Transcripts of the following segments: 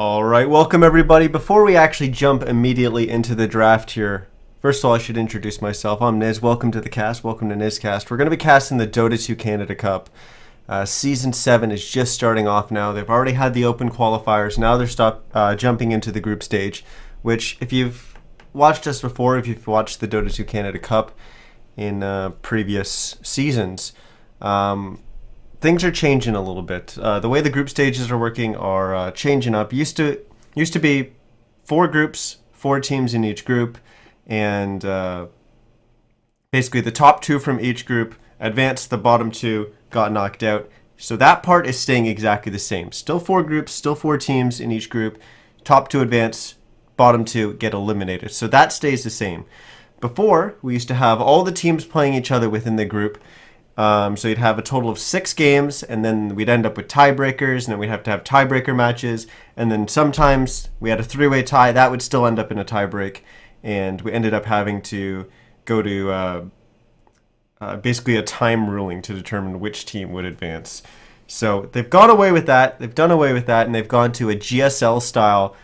All right, welcome everybody. Before we actually jump immediately into the draft here, first of all, I should introduce myself. I'm Niz. Welcome to the cast. Welcome to NizCast. We're going to be casting the Dota 2 Canada Cup. Season 7 is just starting off now. They've already had the open qualifiers. Now they're jumping into the group stage, which if you've watched us before, if you've watched the Dota 2 Canada Cup in previous seasons, things are changing a little bit. The way the group stages are working are changing up. Used to be 4 groups, 4 teams in each group, and basically the top 2 from each group advanced. The bottom 2 got knocked out. So that part is staying exactly the same. Still 4 groups, still 4 teams in each group. Top 2 advance, bottom 2 get eliminated. So that stays the same. Before, we used to have all the teams playing each other within the group. So you'd have a total of 6 games, and then we'd end up with tiebreakers, and then we'd have to have tiebreaker matches, and then sometimes we had a 3-way tie. That would still end up in a tiebreak, and we ended up having to go to basically a time ruling to determine which team would advance. So they've gone away with that. They've done away with that, and they've gone to a GSL-style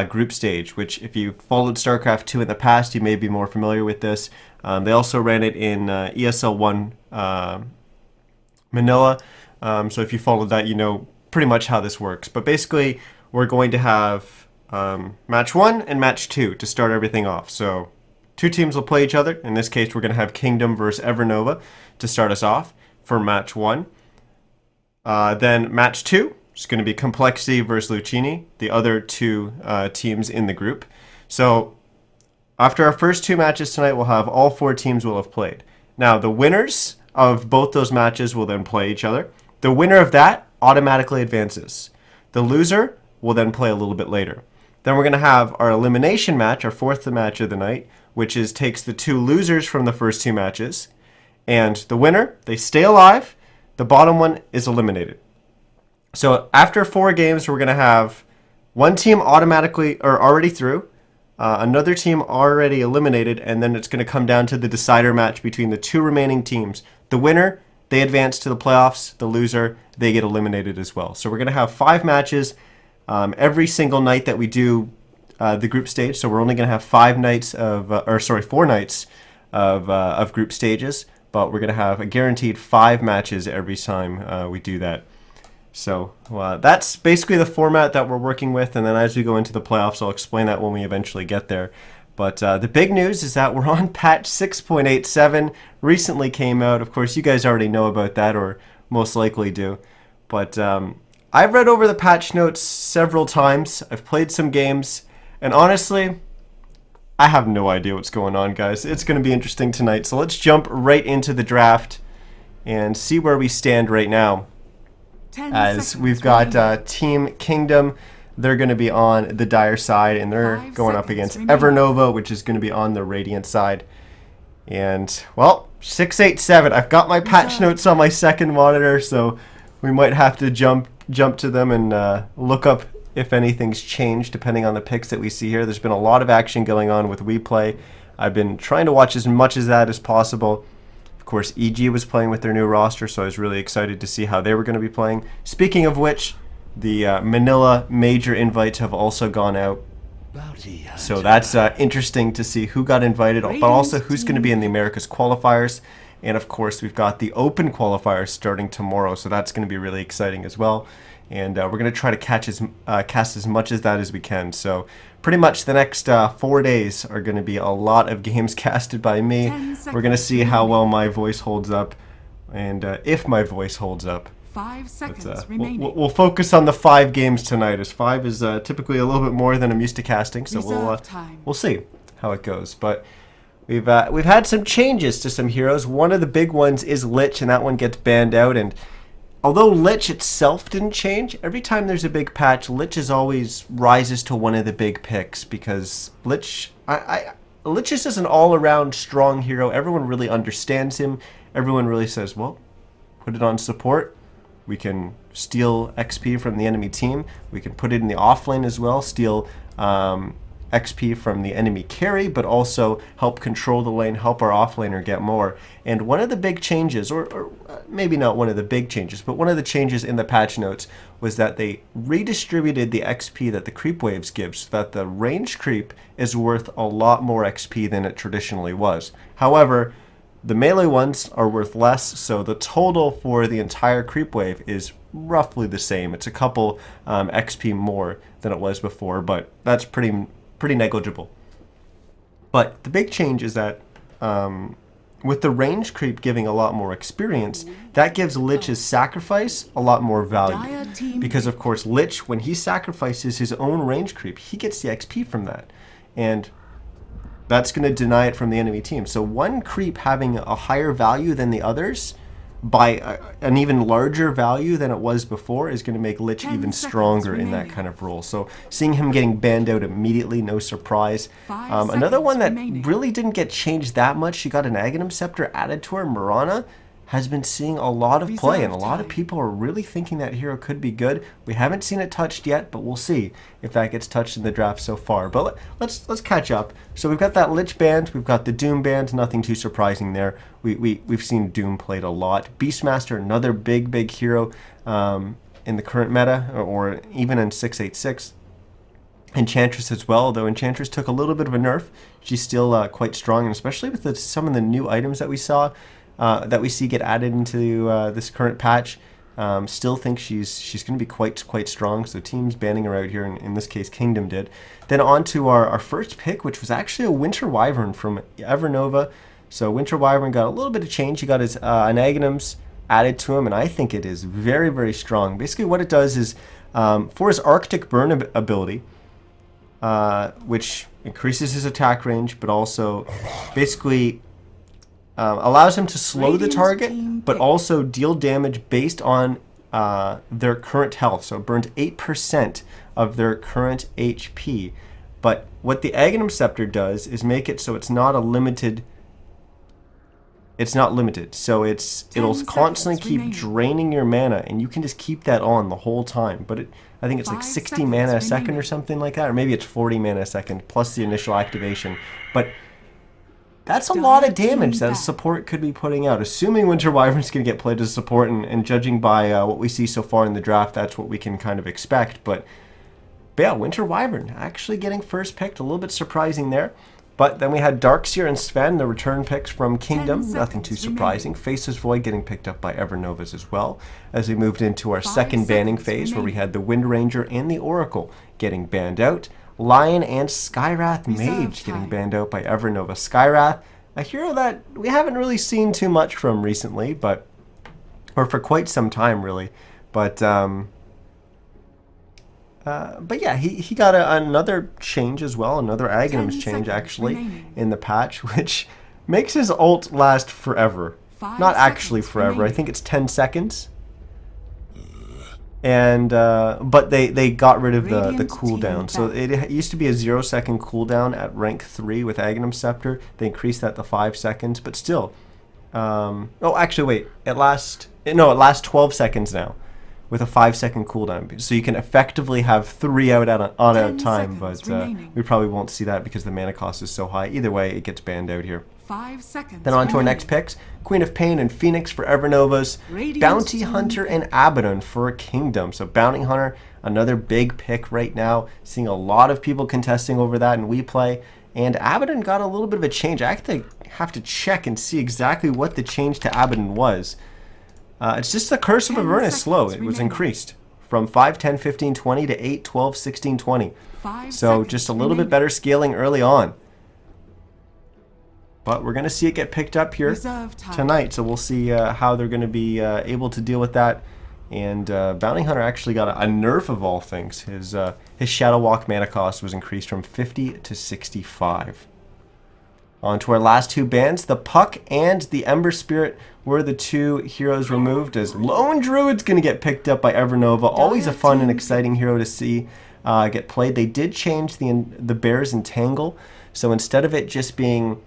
group stage, which if you followed StarCraft 2 in the past, you may be more familiar with this. They also ran it in ESL 1 Manila. So if you followed that, you know pretty much how this works. But basically, we're going to have match 1 and match 2 to start everything off. So 2 teams will play each other. In this case, we're going to have Kingdom versus Evernova to start us off for match 1. Then match 2 is going to be Complexity versus Lucchini, the other 2 teams in the group. So after our first 2 matches tonight, we'll have all 4 teams will have played. Now, the winners of both those matches will then play each other. The winner of that automatically advances. The loser will then play a little bit later. Then we're going to have our elimination match, our 4th match of the night, which takes the 2 losers from the first 2 matches. And the winner, they stay alive. The bottom one is eliminated. So after 4 games, we're going to have 1 team automatically or already through, another team already eliminated, and then it's going to come down to the decider match between the 2 remaining teams. The winner, they advance to the playoffs. The loser, they get eliminated as well. So we're going to have 5 matches every single night that we do the group stage. So we're only going to have 4 nights of group stages, but we're going to have a guaranteed 5 matches every time we do that. So that's basically the format that we're working with, and then as we go into the playoffs, I'll explain that when we eventually get there. But the big news is that we're on patch 6.87, recently came out. Of course, you guys already know about that, or most likely do. But I've read over the patch notes several times. I've played some games, and honestly, I have no idea what's going on, guys. It's going to be interesting tonight. So let's jump right into the draft and see where we stand right now. As we've got Team Kingdom, they're going to be on the Dire side, and they're going up against Evernova, which is going to be on the Radiant side. And, well, 687. I've got my patch notes on my second monitor, so we might have to jump to them and look up if anything's changed, depending on the picks that we see here. There's been a lot of action going on with WePlay. I've been trying to watch as much of that as possible. Of course, EG was playing with their new roster, so I was really excited to see how they were going to be playing. Speaking of which, the Manila major invites have also gone out. So that's interesting to see who got invited, but also who's going to be in the Americas qualifiers. And of course, we've got the open qualifiers starting tomorrow, so that's going to be really exciting as well. And we're going to try to cast as much of that as we can. So pretty much the next 4 days are going to be a lot of games casted by me. We're going to see how well my voice holds up, and if my voice holds up. 5 seconds remaining. We'll focus on the 5 games tonight, as 5 is typically a little bit more than I'm used to casting. So we'll see how it goes. But we've had some changes to some heroes. One of the big ones is Lich, and that one gets banned out. And although Lich itself didn't change, every time there's a big patch, Lich always rises to one of the big picks, because Lich is just an all-around strong hero. Everyone really understands him. Everyone really says, well, put it on support. We can steal XP from the enemy team. We can put it in the offlane as well, steal XP from the enemy carry, but also help control the lane, help our offlaner get more. And one of the big changes, or maybe not one of the big changes, but one of the changes in the patch notes was that they redistributed the XP that the creep waves give, so that the range creep is worth a lot more XP than it traditionally was. However, the melee ones are worth less, so the total for the entire creep wave is roughly the same. It's a couple XP more than it was before, but that's pretty negligible. But the big change is that with the range creep giving a lot more experience, that gives Lich's sacrifice a lot more value. Because of course Lich, when he sacrifices his own range creep, he gets the XP from that. And that's going to deny it from the enemy team. So one creep having a higher value than the others by an even larger value than it was before is going to make Lich even stronger in that kind of role. So seeing him getting banned out immediately, no surprise. Another one that really didn't get changed that much, she got an Aghanim Scepter added to her, Mirana, has been seeing a lot of play, and a lot of people are really thinking that hero could be good. We haven't seen it touched yet, but we'll see if that gets touched in the draft so far. But let's catch up. So we've got that Lich band, we've got the Doom band, nothing too surprising there. We've seen Doom played a lot. Beastmaster, another big hero in the current meta, or even in 686. Enchantress as well, though Enchantress took a little bit of a nerf. She's still quite strong, and especially with some of the new items that we saw, that we see get added into this current patch. Still think she's going to be quite strong. So teams banning her out here, in this case Kingdom did. Then on to our first pick, which was actually a Winter Wyvern from Evernova. So Winter Wyvern got a little bit of change. He got his Anaghanims added to him, and I think it is very strong. Basically what it does is, for his Arctic Burn ability, which increases his attack range, but also basically allows him to slow the target, but also deal damage based on their current health. So it burns 8% of their current HP. But what the Aghanim Scepter does is make it so it's not a limited. It's not limited. So it'll constantly keep draining your mana, and you can just keep that on the whole time. But I think it's like 60 mana a second or something like that, or maybe it's 40 mana a second plus the initial activation. But that's a lot of damage that a support could be putting out. Assuming Winter Wyvern's going to get played as a support, and judging by what we see so far in the draft, that's what we can kind of expect. But yeah, Winter Wyvern actually getting first picked, a little bit surprising there. But then we had Darkseer and Sven, the return picks from Kingdom, nothing too surprising. Faceless Void getting picked up by Evernovas as well, as we moved into our second banning phase, where we had the Wind Ranger and the Oracle getting banned out. Lion and Skywrath Mage getting banned out by Evernova. Skywrath, a hero that we haven't really seen too much from recently, or for quite some time really. But yeah, he got another change as well, another Aghanims change actually in the patch, which makes his ult last forever. Not actually forever. I think it's 10 seconds. And but they got rid of the cooldown. So it used to be a 0-second cooldown at rank 3 with Aghanim Scepter. They increased that to 5 seconds, but still. Oh, actually, wait. It lasts 12 seconds now, with a 5-second cooldown. So you can effectively have 3 out on a time, but we probably won't see that because the mana cost is so high. Either way, it gets banned out here. 5 seconds. Then on to our next picks. Queen of Pain and Phoenix for Evernovas. Bounty Hunter and Abaddon for Kingdom. So Bounty Hunter, another big pick right now. Seeing a lot of people contesting over that in WePlay. And Abaddon got a little bit of a change. I have to check and see exactly what the change to Abaddon was. It's just the Curse of Avernus slow. It was increased from 5, 10, 15, 20 to 8, 12, 16, 20. So just a little bit better scaling early on. But we're going to see it get picked up here tonight, so we'll see how they're going to be able to deal with that. And Bounty Hunter actually got a nerf of all things. His Shadow Walk mana cost was increased from 50 to 65. On to our last two bans. The Puck and the Ember Spirit were the two heroes removed, as Lone Druid's going to get picked up by Evernova. Always a fun and exciting hero to see get played. They did change the Bear's Entangle, so instead of it just being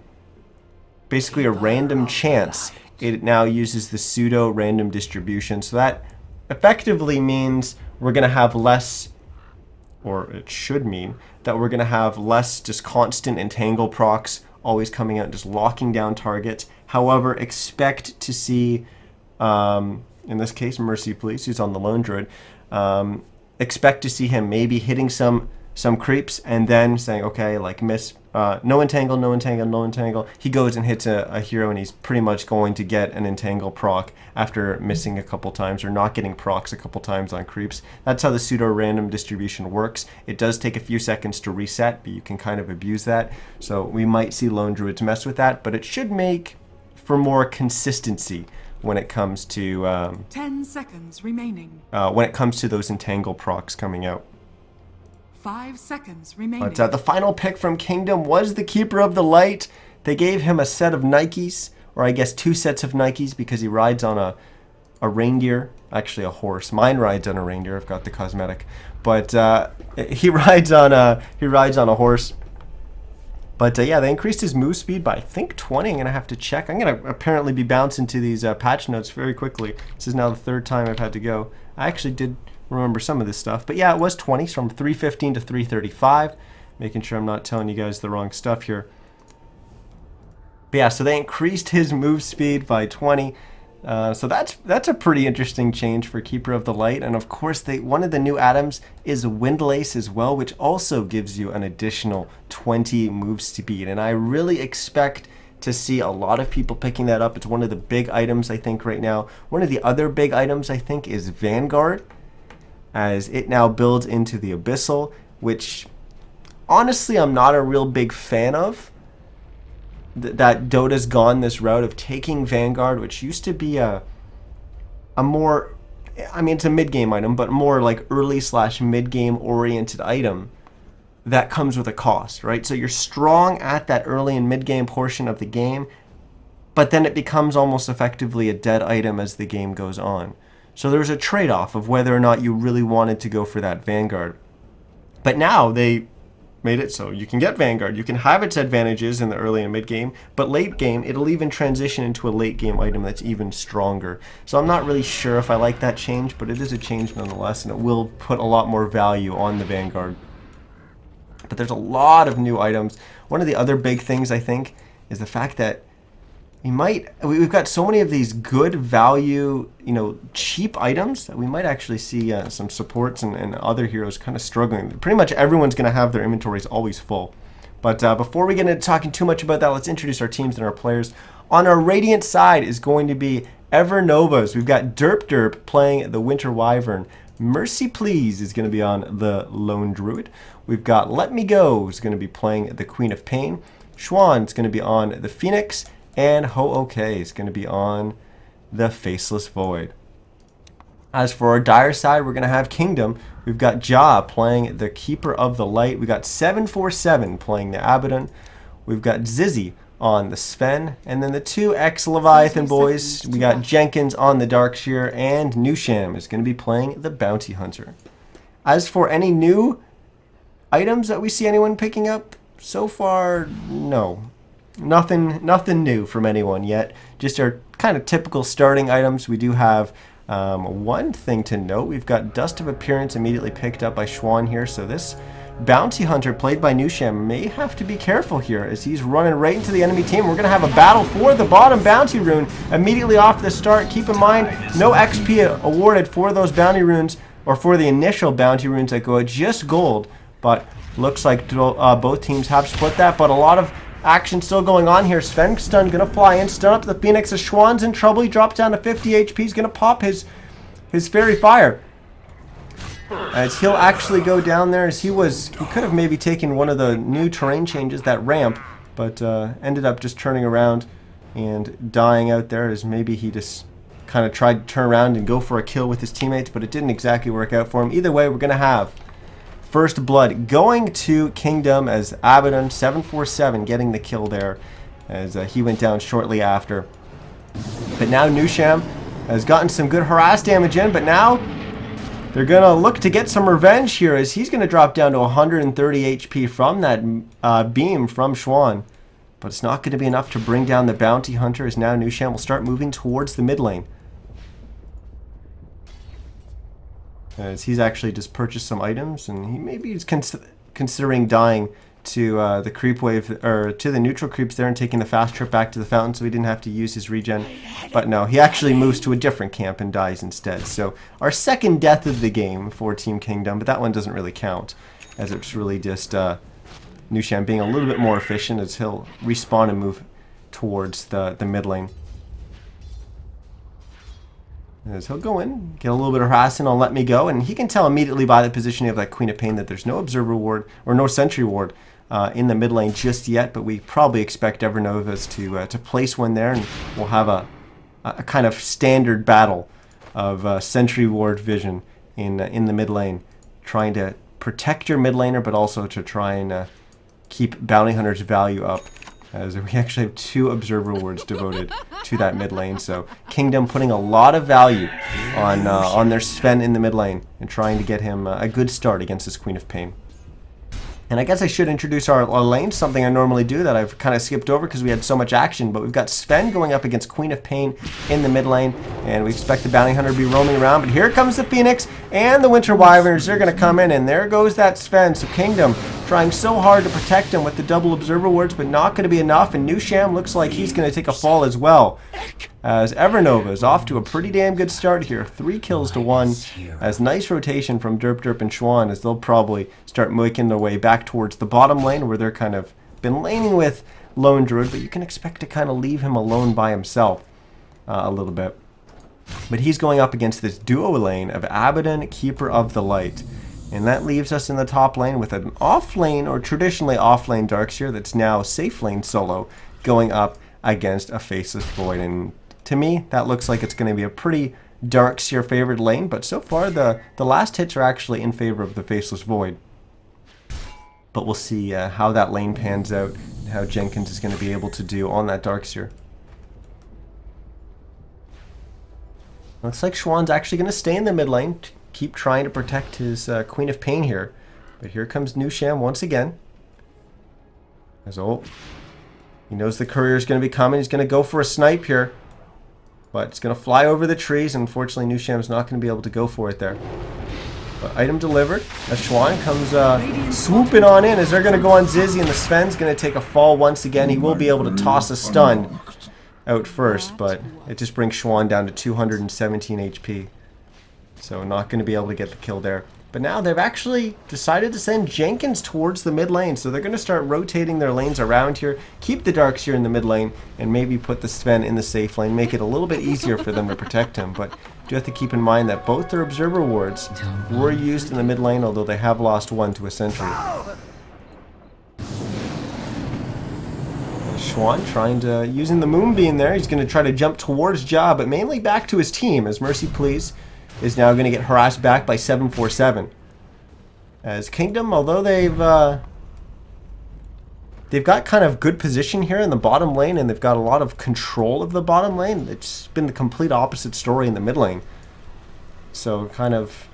basically a random chance, it now uses the pseudo random distribution. So that effectively means we're going to have less or it should mean, that we're going to have less just constant entangle procs always coming out and just locking down targets. However, expect to see, in this case, Mercy Please, who's on the Lone Druid, expect to see him maybe hitting some creeps and then saying, okay, like miss, no entangle, no entangle, no entangle. He goes and hits a hero and he's pretty much going to get an entangle proc after missing a couple times or not getting procs a couple times on creeps. That's how the pseudo random distribution works. It does take a few seconds to reset, but you can kind of abuse that. So we might see Lone Druids mess with that, but it should make for more consistency when it comes to 10 seconds remaining. When it comes to those entangle procs coming out. 5 seconds remaining. But the final pick from Kingdom was the Keeper of the Light. They gave him a set of Nikes, or I guess 2 sets of Nikes, because he rides on a reindeer, actually a horse. Mine rides on a reindeer. I've got the cosmetic, but he rides on a horse. But yeah, they increased his move speed by I think 20. I'm gonna have to check. I'm gonna apparently be bouncing to these patch notes very quickly. This is now the 3rd time I've had to go. I actually did remember some of this stuff, but yeah, it was 20, so from 315 to 335. Making sure I'm not telling you guys the wrong stuff here. But yeah, so they increased his move speed by 20. So that's a pretty interesting change for Keeper of the Light. And of course, one of the new items is Windlace as well, which also gives you an additional 20 move speed. And I really expect to see a lot of people picking that up. It's one of the big items, I think, right now. One of the other big items, I think, is Vanguard, as it now builds into the Abyssal, which honestly I'm not a real big fan of. That Dota's gone this route of taking Vanguard, which used to be a more, I mean, it's a mid-game item, but more like early/mid-game oriented item that comes with a cost, right? So you're strong at that early and mid-game portion of the game, but then it becomes almost effectively a dead item as the game goes on. So there's a trade-off of whether or not you really wanted to go for that Vanguard. But now they made it so you can get Vanguard. You can have its advantages in the early and mid-game, but late game, it'll even transition into a late-game item that's even stronger. So I'm not really sure if I like that change, but it is a change nonetheless, and it will put a lot more value on the Vanguard. But there's a lot of new items. One of the other big things, I think, is the fact that we've got so many of these good value, cheap items that we might actually see some supports and other heroes kind of struggling. Pretty much everyone's going to have their inventories always full. But before we get into talking too much about that, let's introduce our teams and our players. On our Radiant side is going to be Evernovas. We've got Derp playing the Winter Wyvern. Mercy Please is going to be on the Lone Druid. We've got Let Me Go is going to be playing the Queen of Pain. Schwan is going to be on the Phoenix. And Ho-OK is going to be on the Faceless Void. As for our Dire side, we're going to have Kingdom. We've got Ja playing the Keeper of the Light. We've got 747 playing the Abaddon. We've got Zizzy on the Sven. And then the 2 ex-Leviathan boys, we got Jenkins on the Darkshear, and Nusham is going to be playing the Bounty Hunter. As for any new items that we see anyone picking up, so far, no. Nothing new from anyone yet. Just our kind of typical starting items. We do have one thing to note. We've got Dust of Appearance immediately picked up by Schwan here. So this Bounty Hunter played by Nusham may have to be careful here as he's running right into the enemy team. We're going to have a battle for the bottom Bounty Rune immediately off the start. Keep in mind, no XP awarded for those Bounty Runes, or for the initial Bounty Runes that go at just gold. But looks like both teams have split that, but a lot of action still going on here. Sven Stun gonna fly in, stun up the Phoenix. As Schwan's in trouble, he drops down to 50 HP. He's gonna pop his Fairy Fire. As he'll actually go down there, as he could have maybe taken one of the new terrain changes, that ramp, but ended up just turning around and dying out there, as maybe he just kind of tried to turn around and go for a kill with his teammates, but it didn't exactly work out for him. Either way, we're gonna have First Blood going to Kingdom, as Abaddon 747 getting the kill there, as he went down shortly after. But now Nusham has gotten some good harass damage in, but now they're going to look to get some revenge here, as he's going to drop down to 130 HP from that beam from Schwan. But it's not going to be enough to bring down the Bounty Hunter, as now Nusham will start moving towards the mid lane. as he's actually just purchased some items, and he maybe is considering dying to the creep wave, or to the neutral creeps there, and taking the fast trip back to the fountain so he didn't have to use his regen. But no, he actually moves to a different camp and dies instead. So our second death of the game for Team Kingdom, but that one doesn't really count, as it's really just Nusham being a little bit more efficient, as he'll respawn and move towards the mid lane. As he'll go in, get a little bit of harassing on Let Me Go, and he can tell immediately by the positioning of that Queen of Pain that there's no Observer Ward, or no Sentry Ward in the mid lane just yet, but we probably expect Evernovas to place one there, and we'll have a kind of standard battle of Sentry Ward vision in the mid lane, trying to protect your mid laner, but also to try and keep Bounty Hunter's value up, as we actually have 2 Observer Wards devoted to that mid lane. So Kingdom putting a lot of value on their Sven in the mid lane and trying to get him a good start against this Queen of Pain. And I guess I should introduce our lanes, something I normally do that I've kind of skipped over because we had so much action. But we've got Sven going up against Queen of Pain in the mid lane, and we expect the Bounty Hunter to be roaming around. But here comes the Phoenix and the Winter Wyverns. They're going to come in, and there goes that Sven. So Kingdom trying so hard to protect him with the double Observer Wards, but not going to be enough. And Nusham looks like he's going to take a fall as well, as Evernova is off to a pretty damn good start here. 3 kills to 1, as nice rotation from Derp and Schwan, as they'll probably start making their way back towards the bottom lane, where they're kind of been laning with Lone Druid, but you can expect to kind of leave him alone by himself a little bit. But he's going up against this duo lane of Abaddon, Keeper of the Light. And that leaves us in the top lane with an off lane, or traditionally off lane Darkseer, that's now safe lane solo, going up against a Faceless Void. And to me, that looks like it's going to be a pretty Darkseer favored lane, but so far the last hits are actually in favor of the Faceless Void. But we'll see how that lane pans out, and how Jenkins is going to be able to do on that Darkseer. Looks like Schwann's actually going to stay in the mid lane, keep trying to protect his Queen of Pain here. But here comes Nusham once again. As he knows the courier is going to be coming. He's going to go for a snipe here, but it's going to fly over the trees. Unfortunately, Nusham's not going to be able to go for it there. But item delivered, as Schwan comes swooping on in, as they're going to go on Zizzy, and the Sven's going to take a fall once again. He will be able to toss a stun out first, but it just brings Schwan down to 217 HP. So not going to be able to get the kill there. But now they've actually decided to send Jenkins towards the mid lane. So they're going to start rotating their lanes around here, keep the Darkseer in the mid lane, and maybe put the Sven in the safe lane, make it a little bit easier for them to protect him. But you have to keep in mind that both their Observer Wards were used in the mid lane, although they have lost one to a Sentry. Schwan trying to, using the Moonbeam there, he's going to try to jump towards Ja, but mainly back to his team, as Mercy Please is now going to get harassed back by 747. As Kingdom, although they've got kind of good position here in the bottom lane, and they've got a lot of control of the bottom lane, it's been the complete opposite story in the mid lane. So kind of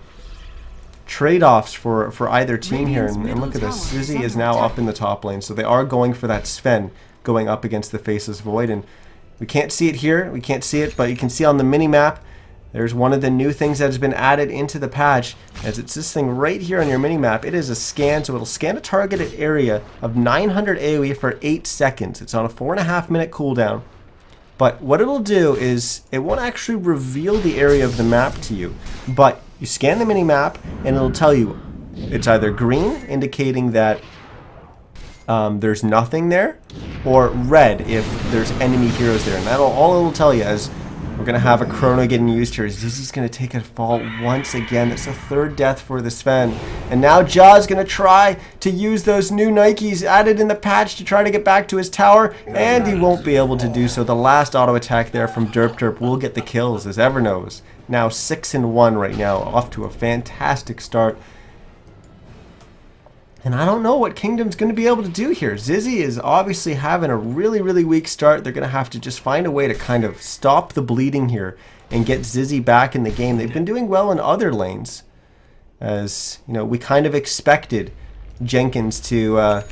trade-offs for either team here. And look at this, Zizzy is now up in the top lane, so they are going for that Sven going up against the Faceless Void. And we can't see it here, we can't see it, but you can see on the mini-map, there's one of the new things that has been added into the patch, as it's this thing right here on your mini-map. It is a scan, so it'll scan a targeted area of 900 AoE for 8 seconds. It's on a 4.5 minute cooldown. But what it'll do is, it won't actually reveal the area of the map to you, but you scan the mini-map, and it'll tell you it's either green, indicating that there's nothing there, or red if there's enemy heroes there. And that'll all it'll tell you. As we're going to have a chrono getting used here. Zizzy's going to take a fall once again. That's the 3rd death for the Sven. And now Ja's going to try to use those new Nikes added in the patch to try to get back to his tower, and he won't be able to do so. The last auto attack there from Derp will get the kills, as Evernova's now 6-1 right now, off to a fantastic start. And I don't know what Kingdom's going to be able to do here. Zizzy is obviously having a really, really weak start. They're going to have to just find a way to kind of stop the bleeding here and get Zizzy back in the game. They've been doing well in other lanes. As, you know, we kind of expected Jenkins to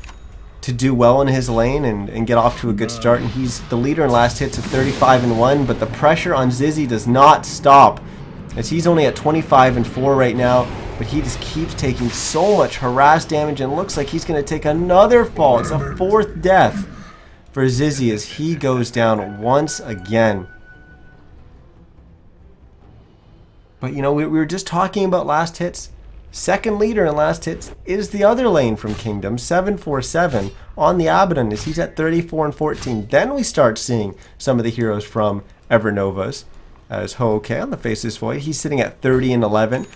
do well in his lane and get off to a good start. And he's the leader in last hits at 35-1, but the pressure on Zizzy does not stop. as he's only at 25 and 4 right now, but he just keeps taking so much harass damage, and looks like he's going to take another fall. It's a 4th death for Zizzy as he goes down once again. But you know, we were just talking about last hits. Second leader in last hits is the other lane from Kingdom, 747 on the Abaddon as he's at 34 and 14. Then we start seeing some of the heroes from Evernovas, as Ho-Okay on the Faceless Void. He's sitting at 30 and 11.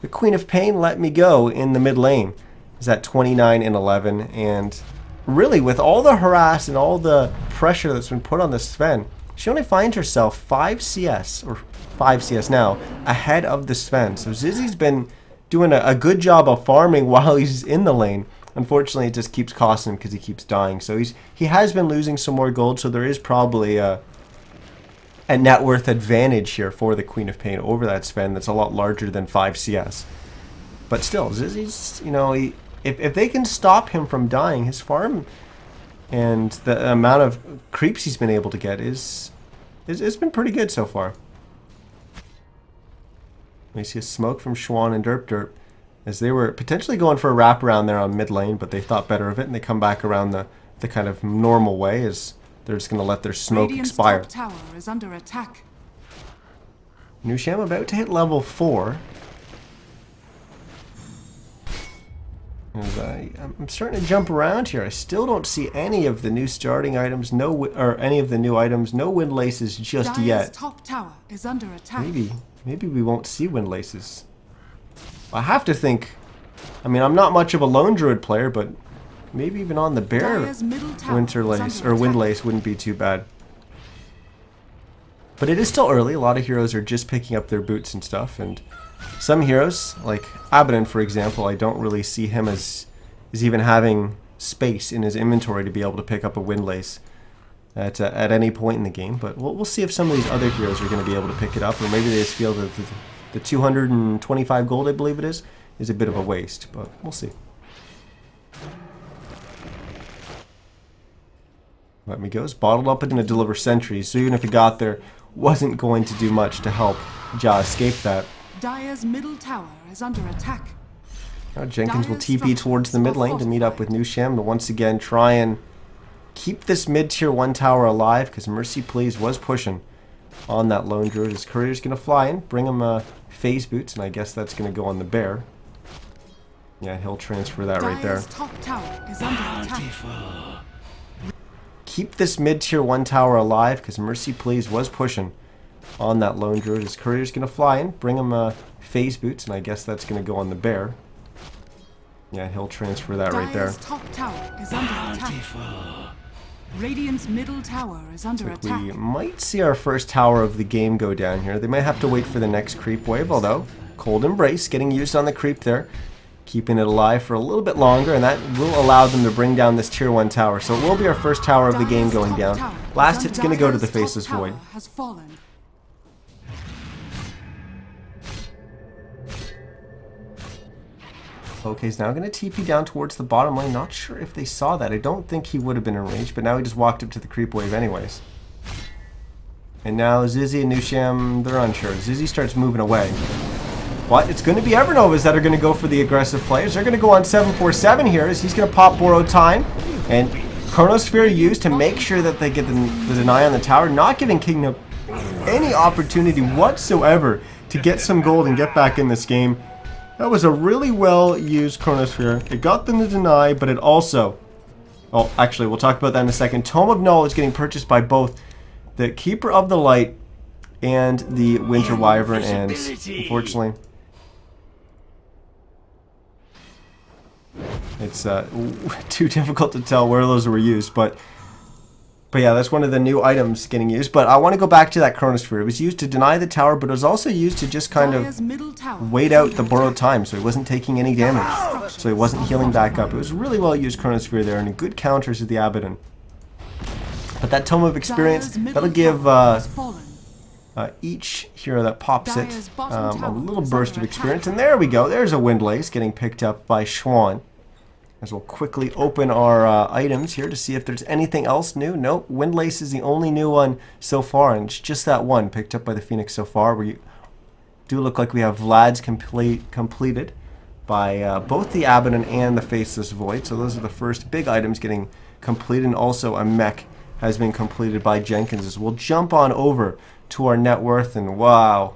The Queen of Pain, Let Me Go, in the mid lane is at 29 and 11. And really, with all the harass and all the pressure that's been put on the Sven, she only finds herself 5 CS, or 5 CS now, ahead of the Sven. So Zizzy's been doing a good job of farming while he's in the lane. Unfortunately, it just keeps costing him because he keeps dying. So he has been losing some more gold, so there is probably a net worth advantage here for the Queen of Pain over that Sven that's a lot larger than 5 CS. But still, Zizzy's, you know, if they can stop him from dying, his farm and the amount of creeps he's been able to get it's been pretty good so far. We see a smoke from Schwan and Derp as they were potentially going for a wraparound there on mid lane, but they thought better of it and they come back around the kind of normal way as they're just going to let their smoke expire. Top tower is under attack. Nusham about to hit level 4. I'm starting to jump around here. I still don't see any of the new starting items, or any of the new items, no windlaces just Dire's yet. top tower is under attack. Maybe we won't see windlaces. I have to think. I mean, I'm not much of a lone druid player, but maybe even on the bear, windlace wouldn't be too bad. But it is still early. A lot of heroes are just picking up their boots and stuff, and some heroes, like Abaddon, for example, I don't really see him as even having space in his inventory to be able to pick up a windlace at any point in the game. But we'll see if some of these other heroes are going to be able to pick it up, or maybe they just feel that the 225 gold, I believe it is a bit of a waste. But we'll see. Let me go. It's bottled up and going to deliver sentries, so even if he got there, wasn't going to do much to help Ja escape that. Dire's middle tower is under attack. Now Jenkins will TP towards the mid lane to meet up with Nusham to once again try and keep this mid tier 1 tower alive, because Mercy Please was pushing on that lone druid. His courier's going to fly in, bring him phase boots, and I guess that's going to go on the bear. Yeah, he'll transfer that right there. Dire's top tower is under attack. Keep this mid tier 1 tower alive, because Mercy Please was pushing on that lone druid. His courier's going to fly in, bring him phase boots, and I guess that's going to go on the bear. Yeah, he'll transfer that right there. Dire's top tower is under attack. Radiant's middle tower is under attack. We might see our first tower of the game go down here. They might have to wait for the next creep wave, although Cold Embrace getting used on the creep there, keeping it alive for a little bit longer, and that will allow them to bring down this tier 1 tower. So it will be our first tower of the game going down. Last hit's going to go to the Faceless Void. Has fallen. Okay, he's now going to TP down towards the bottom lane. Not sure if they saw that. I don't think he would have been in range, but now he just walked up to the creep wave anyways. And now Zizzy and Nusham, they're unsure. Zizzy starts moving away. But it's going to be Evernovas that are going to go for the aggressive players. They're going to go on 747 here as he's going to pop Borrowed Time. And Chronosphere used to make sure that they get the deny on the tower, not giving Kingdom any opportunity whatsoever to get some gold and get back in this game. That was a really well used Chronosphere. It got them to deny, but it also... Oh, actually, we'll talk about that in a second. Tome of Knowledge getting purchased by both the Keeper of the Light and the Winter Wyvern, and unfortunately... It's too difficult to tell where those were used, but yeah, that's one of the new items getting used. But I want to go back to that Chronosphere. It was used to deny the tower, but it was also used to just kind of wait out the Borrowed Time, so he wasn't taking any damage, so he wasn't healing back up. It was a really well used Chronosphere there, and a good counters to the Abaddon. But that Tome of Experience, that'll give each hero that pops it a little burst of experience. And there we go. There's a Windlace getting picked up by Schwan. As we'll quickly open our items here to see if there's anything else new. Nope, Windlace is the only new one so far, and it's just that one picked up by the Phoenix so far. Do look like we have Vlad's completed by both the Abaddon and the Faceless Void. So those are the first big items getting completed. And also a mech has been completed by Jenkins. As we'll jump on over to our net worth, and wow,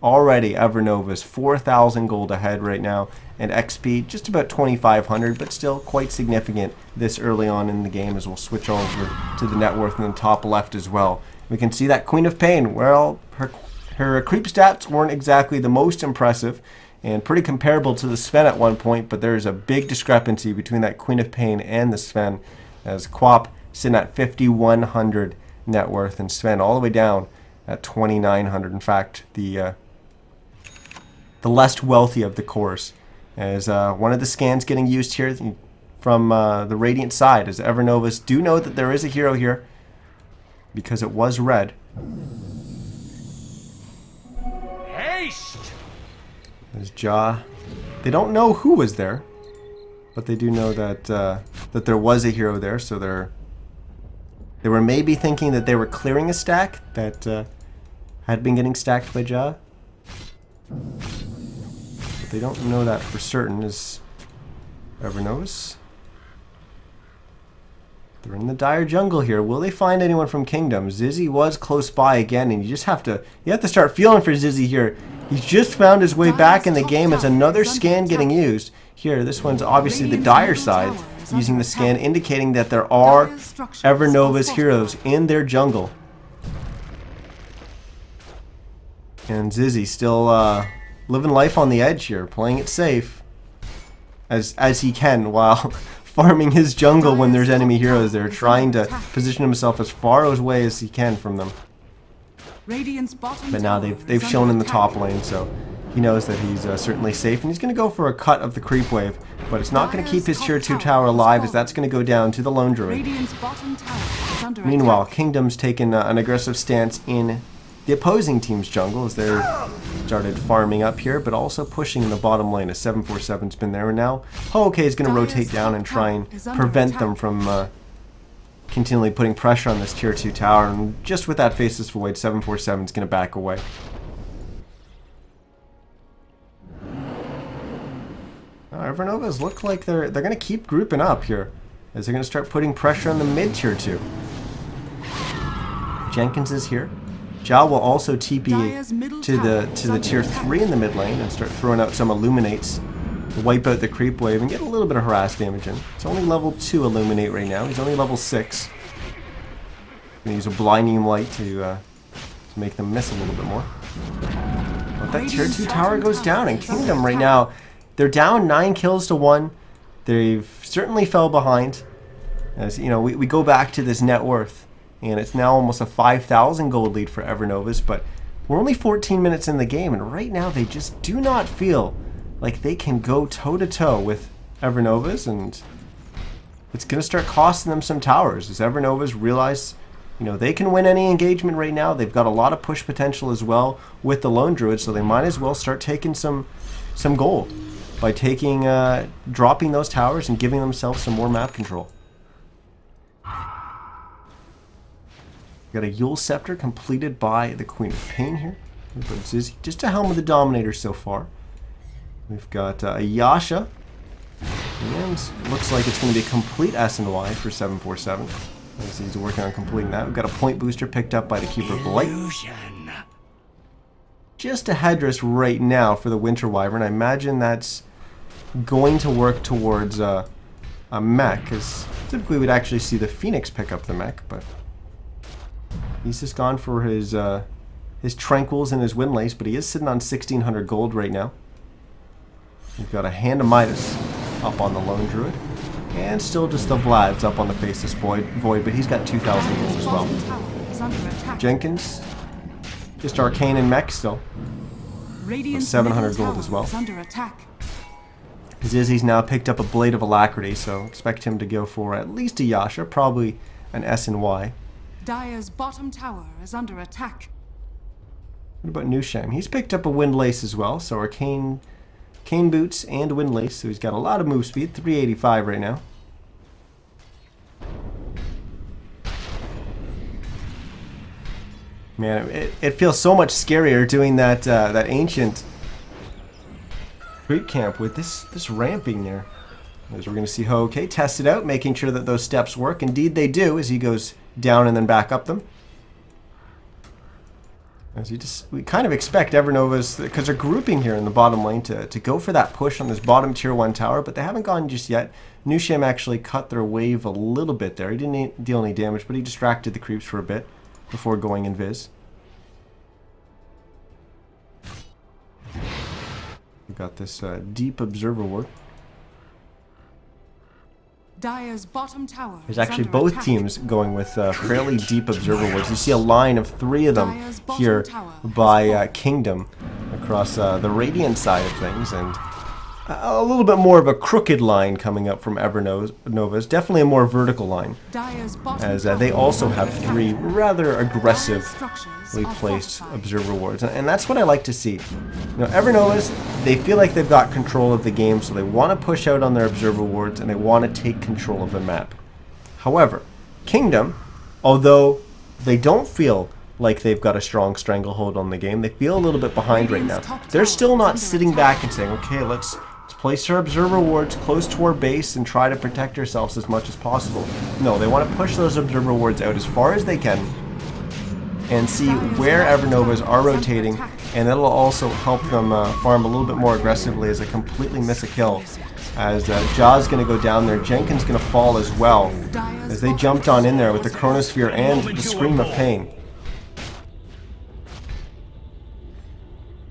already Evernova's 4,000 gold ahead right now, and XP just about 2,500, but still quite significant this early on in the game. As we'll switch over to the net worth in the top left as well. We can see that Queen of Pain, well, her creep stats weren't exactly the most impressive, and pretty comparable to the Sven at one point, but there's a big discrepancy between that Queen of Pain and the Sven, as Quap sitting at 5,100 net worth, and Sven all the way down at 2,900. In fact, the less wealthy of the cores. As one of the scans getting used here from the Radiant side, as Evernovas do know that there is a hero here, because it was red. Haste! There's Jaw. They don't know who was there, but they do know that that there was a hero there. So they were maybe thinking that they were clearing a stack that had been getting stacked by Jaw. But they don't know that for certain, as Evernovas. They're in the dire jungle here. Will they find anyone from Kingdom? Zizzy was close by again, and you have to start feeling for Zizzy here. He's just found his way back in the game as another scan getting used. Here, this one's obviously the dire side, using the scan indicating that there are Evernova's heroes in their jungle. And Zizzy still living life on the edge here, playing it safe as he can, while farming his jungle when there's enemy heroes there, trying to position himself as far away as he can from them. But now they've shown in the top lane, so he knows that he's certainly safe, and he's going to go for a cut of the creep wave, but it's not going to keep his tier 2 tower alive, as that's going to go down to the lone druid. Meanwhile, Kingdom's taken an aggressive stance in the opposing team's jungle, as they're started farming up here, but also pushing in the bottom lane, as 747's been there. And now Ho-Okay is going to rotate down and try and prevent them from continually putting pressure on this tier 2 tower, and just with that Faceless Void, 747's going to back away. Evernova's look like they're going to keep grouping up here, as they're going to start putting pressure on the mid tier 2. Jenkins is here. Jao will also TP to the tier 3 in the mid lane and start throwing out some Illuminates to wipe out the creep wave and get a little bit of harass damage in. It's only level 2 Illuminate right now. He's only level 6. Gonna use a blinding light to make them miss a little bit more. But that tier 2 tower goes down, and Kingdom right now, they're down 9 kills to 1. They've certainly fell behind. As you know, we go back to this net worth, and it's now almost a 5,000 gold lead for Evernovas, but we're only 14 minutes in the game, and right now they just do not feel like they can go toe-to-toe with Evernovas, and it's going to start costing them some towers, as Evernovas realize, you know, they can win any engagement right now. They've got a lot of push potential as well with the Lone Druid, so they might as well start taking some gold by dropping those towers and giving themselves some more map control. Got a Yule Scepter completed by the Queen of Pain here. We've got Zizzy, just a Helm of the Dominator so far. We've got a Yasha, and looks like it's going to be complete S and Y for 747. As he's working on completing that. We've got a point booster picked up by the Keeper of the Light. Just a headdress right now for the Winter Wyvern. I imagine that's going to work towards a mech, because typically we'd actually see the Phoenix pick up the mech, but he's just gone for his Tranquils and his Windlace, but he is sitting on 1,600 gold right now. We've got a Hand of Midas up on the Lone Druid, and still just the Vlad's up on the Faceless Void, but he's got 2,000 gold as well. Jenkins, just Arcane and Mech still, with 700 gold as well. Zizzy's now picked up a Blade of Alacrity, so expect him to go for at least a Yasha, probably an S and Y. Dire's bottom tower is under attack. What about Nusham? He's picked up a Windlace as well, so Arcane Boots and Windlace, so he's got a lot of move speed, 385 right now. Man, it feels so much scarier doing that that ancient creep camp with this ramping there. As we're going to see Ho-Okay test it out, making sure that those steps work. Indeed they do, as he goes down and then back up them. As we kind of expect Evernova's, because they're grouping here in the bottom lane, to go for that push on this bottom tier 1 tower, but they haven't gone just yet. NizCast actually cut their wave a little bit there. He didn't deal any damage, but he distracted the creeps for a bit before going invis. We've got this deep observer ward. Dire's bottom tower. There's actually both teams going with fairly deep observer wards. You see a line of 3 of them here by Kingdom across the Radiant side of things, and a little bit more of a crooked line coming up from Evernova's. Definitely a more vertical line, as they also have 3 rather aggressively placed observer wards, and that's what I like to see. You know, Evernova's, they feel like they've got control of the game, so they want to push out on their observer wards and they want to take control of the map. However, Kingdom, although they don't feel like they've got a strong stranglehold on the game, they feel a little bit behind right now. They're still not sitting back and saying, okay, let's place our observer wards close to our base and try to protect ourselves as much as possible. No, they want to push those observer wards out as far as they can and see where Evernovas are rotating, and that'll also help them farm a little bit more aggressively as they completely miss a kill. As Jaw's going to go down there, Jenkins going to fall as well, as they jumped on in there with the Chronosphere and the Scream of Pain.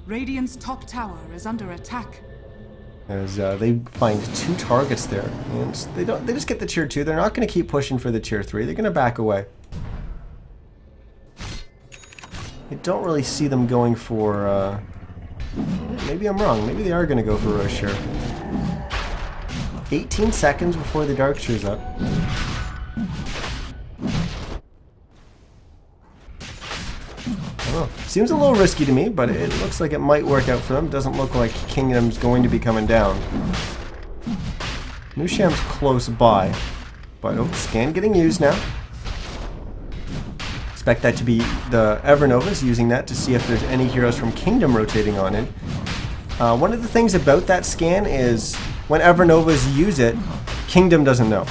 Radiant's top tower is under attack. As they find 2 targets there, and they just get the tier 2. They're not going to keep pushing for the tier 3. They're going to back away. I don't really see them going for, maybe I'm wrong. Maybe they are going to go for Roche here. 18 seconds before the Dark shows up. Oh, seems a little risky to me, but it looks like it might work out for them. Doesn't look like Kingdom's going to be coming down. NizCast's close by, but oh, scan getting used now. Expect that to be the Evernovas using that to see if there's any heroes from Kingdom rotating on in. One of the things about that scan is when Evernovas use it, Kingdom doesn't know.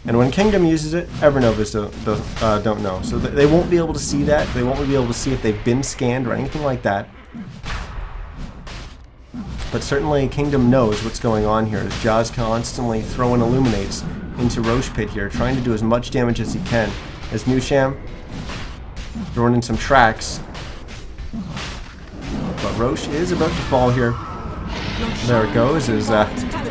And when Kingdom uses it, Evernovas don't know. So they won't be able to see that. They won't be able to see if they've been scanned or anything like that. But certainly Kingdom knows what's going on here, as Jaw's constantly throwing Illuminates into Roche Pit here, trying to do as much damage as he can. As NizCast throwing in some tracks. But Roche is about to fall here. There it goes.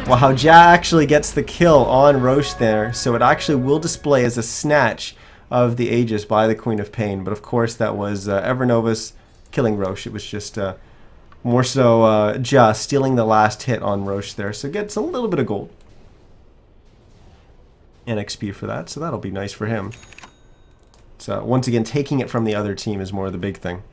Wow, Ja actually gets the kill on Roche there, so it actually will display as a snatch of the Aegis by the Queen of Pain. But of course that was Evernova's killing Roche. It was just more so Ja stealing the last hit on Roche there, so gets a little bit of gold and XP for that, so that'll be nice for him. So once again, taking it from the other team is more the big thing.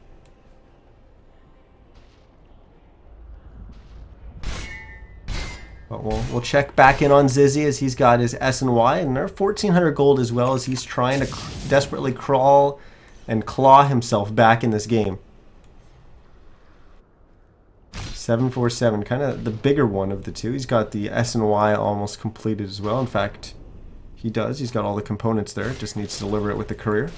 But we'll check back in on Zizzy as he's got his S and Y, and they're 1,400 gold as well, as he's trying to desperately crawl and claw himself back in this game. 747, kind of the bigger one of the two. He's got the S and Y almost completed as well. In fact, he does. He's got all the components there. Just needs to deliver it with the courier.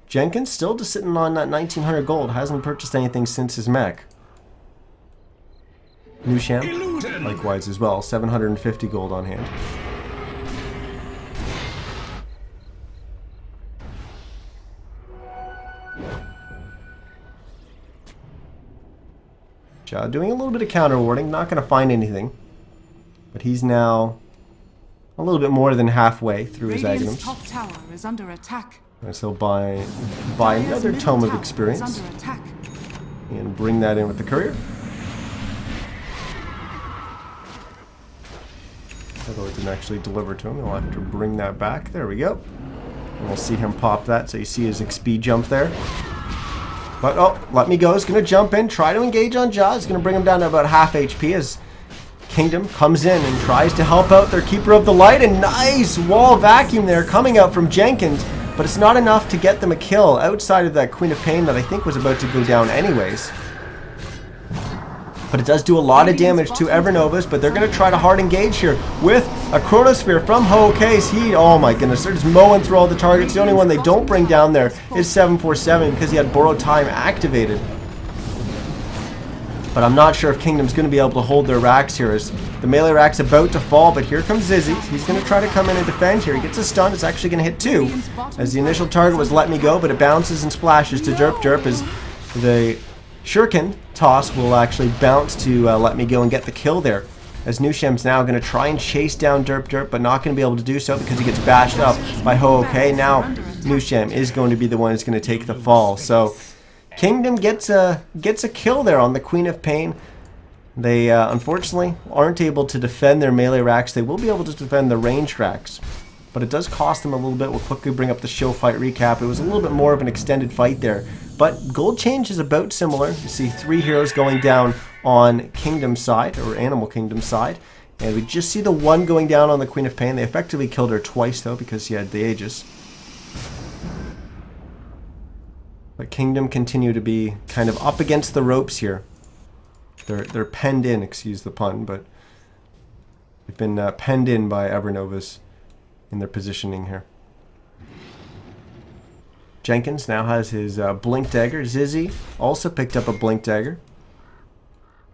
Jenkins still just sitting on that 1,900 gold. Hasn't purchased anything since his mech. NizCast, likewise as well, 750 gold on hand. Ja doing a little bit of counter warding, not going to find anything, but he's now a little bit more than halfway through his Aghanims. Top tower is under attack. And so buy another Tome of Experience and bring that in with the courier. Although it didn't actually deliver to him, he'll have to bring that back. There we go. And we'll see him pop that, so you see his XP jump there. But, oh, Let Me Go is going to jump in, try to engage on Ja. It's going to bring him down to about half HP as Kingdom comes in and tries to help out their Keeper of the Light. And nice wall vacuum there coming out from Jenkins. but it's not enough to get them a kill outside of that Queen of Pain that I think was about to go down anyways. But it does do a lot of damage to Evernovas, but they're going to try to hard engage here with a Chronosphere from Ho-Ok's. Oh my goodness, they're just mowing through all the targets. The only one they don't bring down there is 747 because he had Borrowed Time activated. But I'm not sure if Kingdom's going to be able to hold their racks here, as the melee rack's about to fall, but here comes Zizzy. He's going to try to come in and defend here. He gets a stun. It's actually going to hit 2, as the initial target was Let Me Go, but it bounces and splashes to Derp Derp, as the Shuriken toss will actually bounce to Let Me Go and get the kill there. As Nushem's now going to try and chase down Derp Derp, but not going to be able to do so because he gets bashed up by Ho-Ok. Now Nushem is going to be the one who's going to take the fall. So Kingdom gets a kill there on the Queen of Pain. They unfortunately aren't able to defend their melee racks. They will be able to defend the ranged racks, but it does cost them a little bit. We'll quickly bring up the show fight recap. It was a little bit more of an extended fight there, but gold change is about similar. You see 3 heroes going down on Kingdom's side, or Animal Kingdom's side, and we just see the 1 going down on the Queen of Pain. They effectively killed her twice though because she had the Aegis. But Kingdom continue to be kind of up against the ropes here. They're penned in, excuse the pun, but they've been penned in by Evernovas in their positioning here. Jenkins now has his Blink Dagger. Zizzy also picked up a Blink Dagger.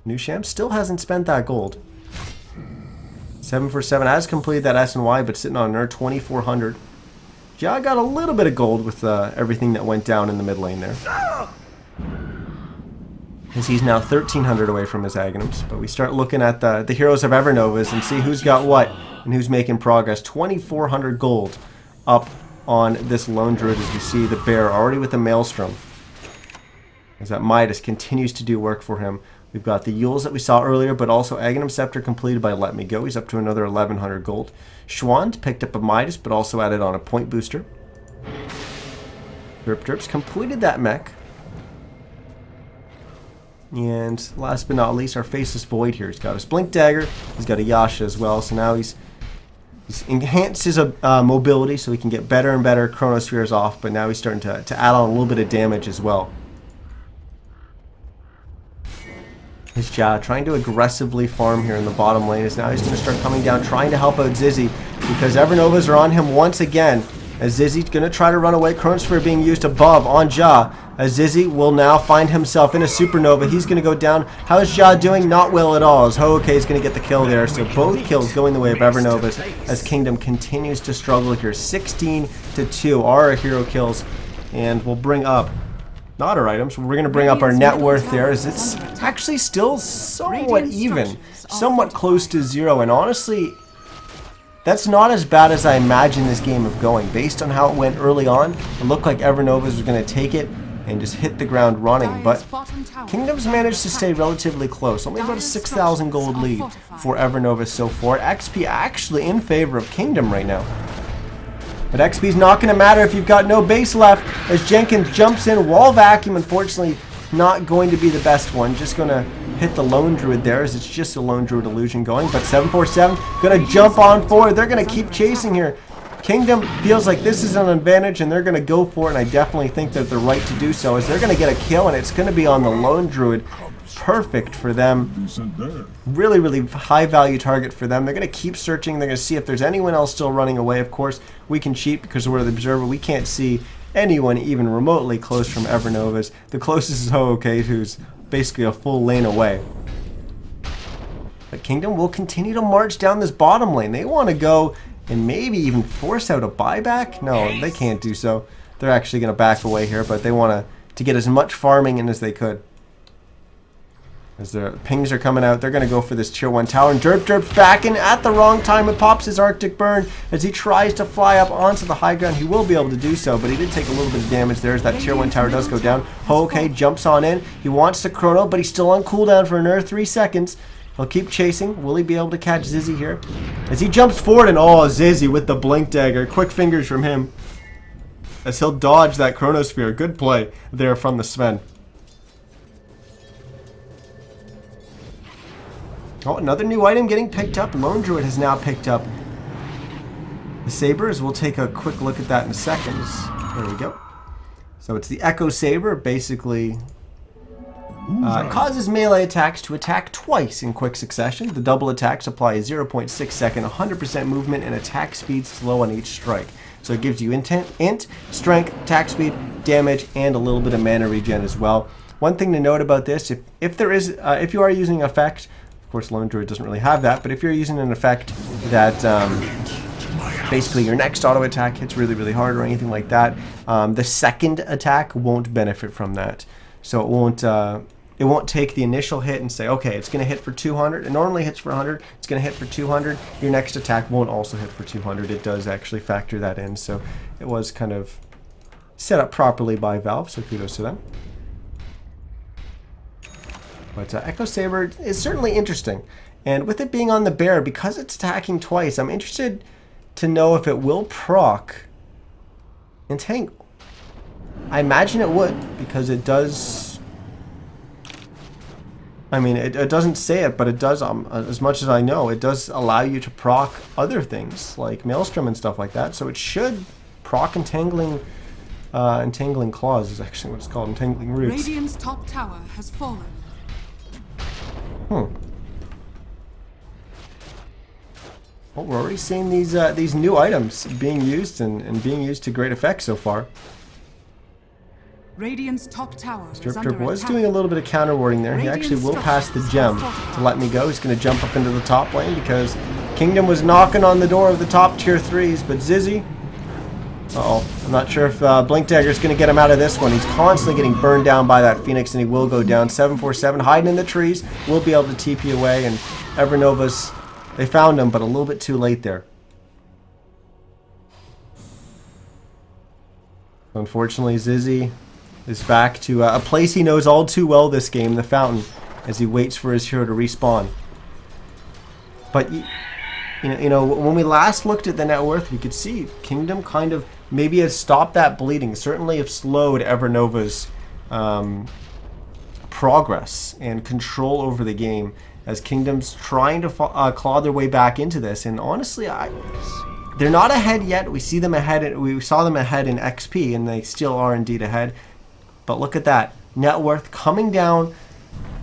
Nusham still hasn't spent that gold. 747 has completed that S&Y, but sitting on her 2,400. Yeah, I got a little bit of gold with everything that went down in the mid lane there. As he's now 1,300 away from his Aghanims. But we start looking at the heroes of Evernovas and see who's got what and who's making progress. 2,400 gold up on this Lone Druid, as we see the Bear already with the Maelstrom. As that Midas continues to do work for him. We've got the Yules that we saw earlier, but also Aghanim Scepter completed by Let Me Go. He's up to another 1,100 gold. Schwand picked up a Midas, but also added on a point booster. Derp Derp's completed that mech. And last but not least, our Faceless Void here. He's got his Blink Dagger. He's got a Yasha as well. So now he's enhanced his mobility so he can get better and better Chronospheres off. But now he's starting to add on a little bit of damage as well. His Ja trying to aggressively farm here in the bottom lane, as now he's going to start coming down, trying to help out Zizzy, because Evernovas are on him once again, as Zizzy's going to try to run away. Chronosphere being used above on Ja, as Zizzy will now find himself in a supernova. He's going to go down. How is Ja doing? Not well at all, as Ho-Ok is going to get the kill there. So both kills going the way of Evernovas, as Kingdom continues to struggle here. 16-2 are our hero kills, and we'll bring up not our items. We're going to bring up our net worth there, as it's actually still somewhat even, somewhat close to 0, and honestly, that's not as bad as I imagined this game of going. Based on how it went early on, it looked like Evernovas was going to take it and just hit the ground running, but Kingdom's managed to stay relatively close. Only about a 6,000 gold lead for Evernova so far. XP actually in favor of Kingdom right now. But XP's not going to matter if you've got no base left, as Jenkins jumps in. Wall Vacuum, unfortunately, not going to be the best one. Just going to hit the Lone Druid there, as it's just a Lone Druid illusion going. But 747 going to jump on forward. They're going to keep chasing here. Kingdom feels like this is an advantage, and they're going to go for it, and I definitely think that they're right to do so, as they're going to get a kill, and it's going to be on the Lone Druid. Perfect for them. Really, really high value target for them. They're going to keep searching. They're going to see if there's anyone else still running away. Of course, we can cheat because we're the observer. We can't see anyone even remotely close from Evernovas. The closest is Ho-Ok, who's basically a full lane away. But Kingdom will continue to march down this bottom lane. They want to go and maybe even force out a buyback. No, they can't do so. They're actually going to back away here, but they want to get as much farming in as they could. As the pings are coming out, they're going to go for this tier 1 tower. And Derp Derp's back in at the wrong time. It pops his Arctic Burn as he tries to fly up onto the high ground. He will be able to do so, but he did take a little bit of damage there as that tier 1 tower does go down. Ho-Ok jumps on in. He wants to chrono, but he's still on cooldown for another 3 seconds. He'll keep chasing. Will he be able to catch Zizzy here? As he jumps forward, and oh, Zizzy with the Blink Dagger. Quick fingers from him, as he'll dodge that Chronosphere. Good play there from the Sven. Oh, another new item getting picked up. Lone Druid has now picked up The sabers, we'll take a quick look at that in a second. There we go. So it's the Echo Saber, basically causes melee attacks to attack twice in quick succession. The double attacks apply a 0.6 second, 100% movement, and attack speed slow on each strike. So it gives you int, strength, attack speed, damage, and a little bit of mana regen as well. One thing to note about this, if you are using effect, of course Lone Druid doesn't really have that, but if you're using an effect that basically your next auto attack hits really, really hard or anything like that, the second attack won't benefit from that. So it won't take the initial hit and say, okay, it's going to hit for 200. It normally hits for 100. It's going to hit for 200. Your next attack won't also hit for 200. It does actually factor that in. So it was kind of set up properly by Valve, so kudos to them. But Echo Saber is certainly interesting. And with it being on the bear, because it's attacking twice, I'm interested to know if it will proc Entangle. I imagine it would, because it does... I mean, it doesn't say it, but it does, as much as I know, it does allow you to proc other things, like Maelstrom and stuff like that. So it should proc Entangling Claws is actually what it's called, Entangling Roots. Radiant's top tower has fallen. Well, we're already seeing these new items being used and being used to great effect so far. Radiant's top tower is Drip under was attack. doing a little bit of counter warding there. He actually will pass the gem to let me go. He's going to jump up into the top lane because Kingdom was knocking on the door of the top tier 3s, but Zizzy... Uh-oh. I'm not sure if Blink Dagger's going to get him out of this one. He's constantly getting burned down by that Phoenix, and he will go down. 747 hiding in the trees. Will be able to TP away, and Evernova's... They found him, but a little bit too late there. Unfortunately, Zizzy is back to a place he knows all too well this game, the Fountain, as he waits for his hero to respawn. But, you know, when we last looked at the net worth, we could see Kingdom kind of maybe has stopped that bleeding. Certainly have slowed Evernova's progress and control over the game as Kingdom's trying to claw their way back into this. And honestly, they're not ahead yet. We see them ahead. We saw them ahead in XP, and they still are indeed ahead. But look at that. Net worth coming down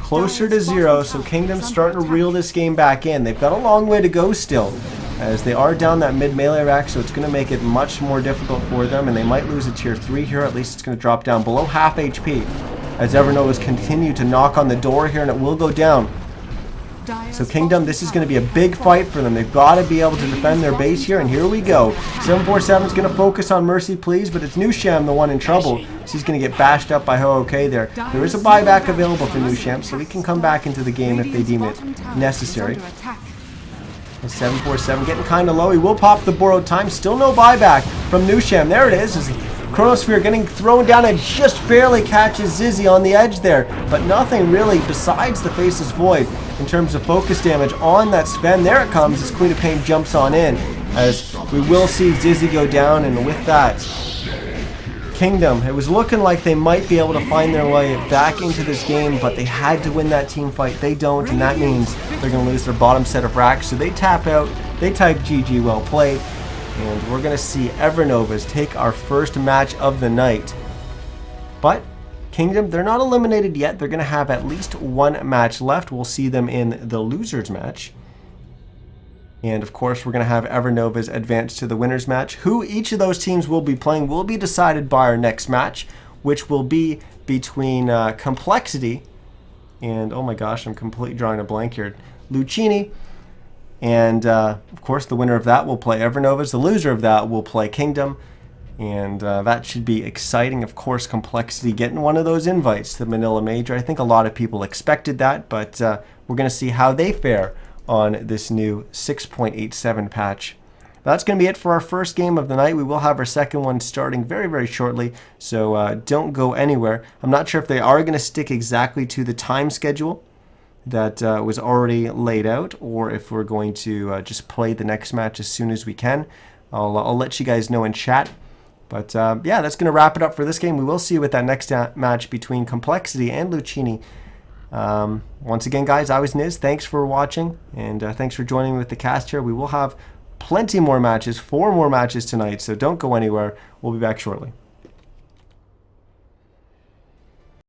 closer to 0, so Kingdom's starting to reel this game back in. They've got a long way to go still, as they are down that mid-melee rack, so it's going to make it much more difficult for them, and they might lose a tier 3 here. At least it's going to drop down below half HP, as Evernova's continue to knock on the door here, and it will go down. So Kingdom, this is going to be a big fight for them. They've got to be able to defend their base here, and here we go. 747 is going to focus on Mercy Please, but it's Nusham the one in trouble. So he's going to get bashed up by Ho-OK there. There is a buyback available for Nusham, so he can come back into the game if they deem it necessary. And 747 getting kind of low. He will pop the borrowed time. Still no buyback from Nusham. There it is. Chronosphere getting thrown down and just barely catches Zizzy on the edge there. But nothing really besides the Faceless Void in terms of focus damage on that spend. There it comes as Queen of Pain jumps on in. As we will see Zizzy go down, and with that, Kingdom, it was looking like they might be able to find their way back into this game, but they had to win that team fight. They don't, and that means they're going to lose their bottom set of racks. So they tap out, they type GG, well played. And we're going to see Evernovas take our first match of the night. But Kingdom, they're not eliminated yet. They're going to have at least one match left. We'll see them in the losers match. And of course, we're going to have Evernovas advance to the winners match. Who each of those teams will be playing will be decided by our next match, which will be between Complexity and, oh my gosh, I'm completely drawing a blank here, Lucchini. And, of course, the winner of that will play Evernovas. The loser of that will play Kingdom. And that should be exciting. Of course, Complexity getting one of those invites to the Manila Major. I think a lot of people expected that, but we're going to see how they fare on this new 6.87 patch. That's going to be it for our first game of the night. We will have our second one starting very, very shortly, so don't go anywhere. I'm not sure if they are going to stick exactly to the time schedule that was already laid out, or if we're going to just play the next match as soon as we can. I'll let you guys know in chat. But yeah, that's going to wrap it up for this game. We will see you with that next match between Complexity and Lucchini. Once again, guys, I was Niz. Thanks for watching, and thanks for joining me with the cast here. We will have plenty more matches, 4 more matches tonight, so don't go anywhere. We'll be back shortly.